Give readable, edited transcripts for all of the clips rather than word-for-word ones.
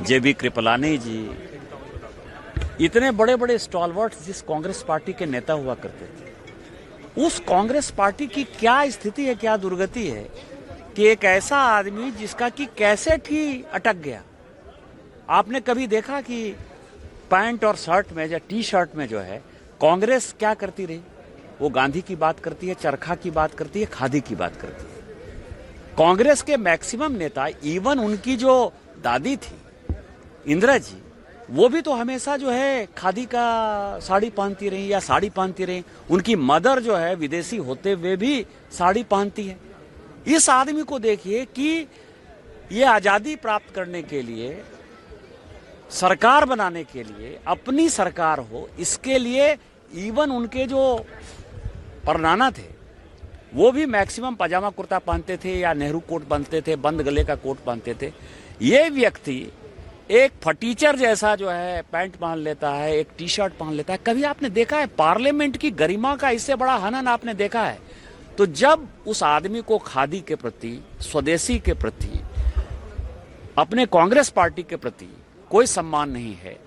जेबी कृपलानी जी, इतने बड़े बड़े स्टॉलवर्ट्स जिस कांग्रेस पार्टी के नेता हुआ करते थे, उस कांग्रेस पार्टी की क्या स्थिति है, क्या दुर्गति है कि एक ऐसा आदमी जिसका कि कैसेट ही अटक गया। आपने कभी देखा कि पैंट और शर्ट में या टी शर्ट में जो है कांग्रेस क्या करती रही? वो गांधी की बात करती है, चरखा की बात करती है, खादी की बात करती है। कांग्रेस के मैक्सिमम नेता, इवन उनकी जो दादी थी इंदिरा जी, वो भी तो हमेशा जो है खादी का साड़ी पहनती रही या साड़ी पहनती रही। उनकी मदर जो है विदेशी होते हुए भी साड़ी पहनती है। इस आदमी को देखिए कि ये आजादी प्राप्त करने के लिए, सरकार बनाने के लिए, अपनी सरकार हो, इसके लिए इवन उनके जो परनाना थे वो भी मैक्सिमम पजामा कुर्ता पहनते थे या नेहरू कोट पहनते थे, बंद गले का कोट पहनते थे। ये व्यक्ति एक फटीचर जैसा जो है पैंट पहन लेता है, एक टी शर्ट पहन लेता है। कभी आपने देखा है पार्लियामेंट की गरिमा का इससे बड़ा हनन आपने देखा है? तो जब उस आदमी को खादी के प्रति, स्वदेशी के प्रति, अपने कांग्रेस पार्टी के प्रति कोई सम्मान नहीं है,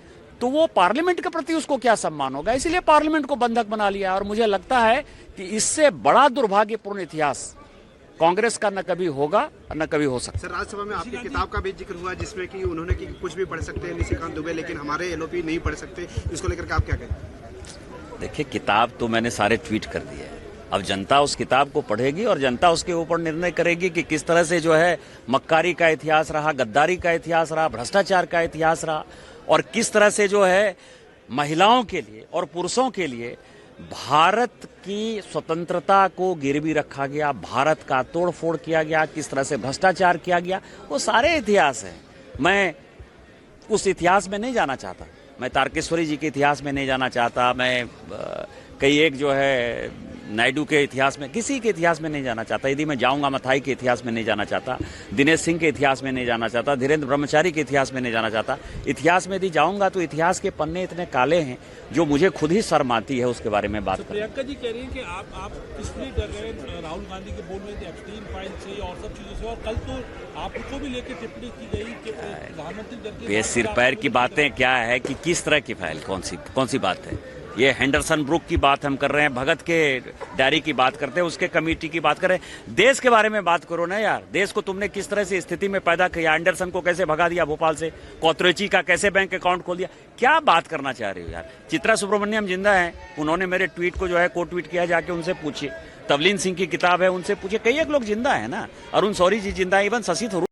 तो वो पार्लियामेंट के प्रति उसको क्या सम्मान होगा? इसीलिए पार्लियामेंट को बंधक बना लिया। और मुझे लगता है कि इससे बड़ा दुर्भाग्यपूर्ण इतिहास कांग्रेस का न कभी होगा और न कभी हो सकता। सर, राज्यसभा में आपकी किताब का भी जिक्र हुआ जिसमें कि उन्होंने कि कुछ भी पढ़ सकते हैं निशिकांत दुबे, लेकिन हमारे एलओपी नहीं पढ़ सकते। इसको लेकर के आप क्या कहें? देखिए, किताब तो मैंने सारे ट्वीट कर दिए। अब जनता उस किताब को पढ़ेगी और जनता उसके ऊपर निर्णय करेगी कि किस तरह से जो है मक्कारी का इतिहास रहा, गद्दारी का इतिहास रहा, भ्रष्टाचार का इतिहास रहा, और किस तरह से जो है महिलाओं के लिए और पुरुषों के लिए भारत की स्वतंत्रता को गिरवी रखा गया, भारत का तोड़फोड़ किया गया, किस तरह से भ्रष्टाचार किया गया, वो सारे इतिहास हैं। मैं उस इतिहास में नहीं जाना चाहता, मैं तारकेश्वरी जी के इतिहास में नहीं जाना चाहता, मैं कई एक जो है नायडू के इतिहास में, किसी के इतिहास में नहीं जाना चाहता। यदि मैं जाऊंगा मथाई के इतिहास में नहीं जाना चाहता, दिनेश सिंह के इतिहास में नहीं जाना चाहता, धीरेन्द्र ब्रह्मचारी के इतिहास में नहीं जाना चाहता। इतिहास में यदि जाऊंगा तो इतिहास के पन्ने इतने काले हैं जो मुझे खुद ही शर्म आती है उसके बारे में बात करना। प्रियंका जी कह रही हैं कि आप किसलिए डर रहे हैं राहुल गांधी के बोल में एब्सटीन फाइल से और सब चीजों से, और कल तो आपको भी लेकर टिप्पणी की गई कि प्रधानमंत्री ये सिर पैर की बातें क्या है कि किस तरह की फाइल, कौन सी बात है? ये हेंडरसन ब्रुक की बात हम कर रहे हैं, भगत के डायरी की बात करते हैं, उसके कमेटी की बात कर रहे हैं। देश के बारे में बात करो ना यार। देश को तुमने किस तरह से स्थिति में पैदा किया, एंडरसन को कैसे भगा दिया भोपाल से, कोतरेची का कैसे बैंक अकाउंट खोल दिया, क्या बात करना चाह रहे हो यार? चित्रा सुब्रमण्यम जिंदा है, उन्होंने मेरे ट्वीट को जो है कोट ट्वीट किया, जाके उनसे पूछिए। तवलीन सिंह की किताब है, उनसे पूछिए। कई एक लोग जिंदा है ना, अरुण शौरी जी जिंदा है, इवन शशि थरूर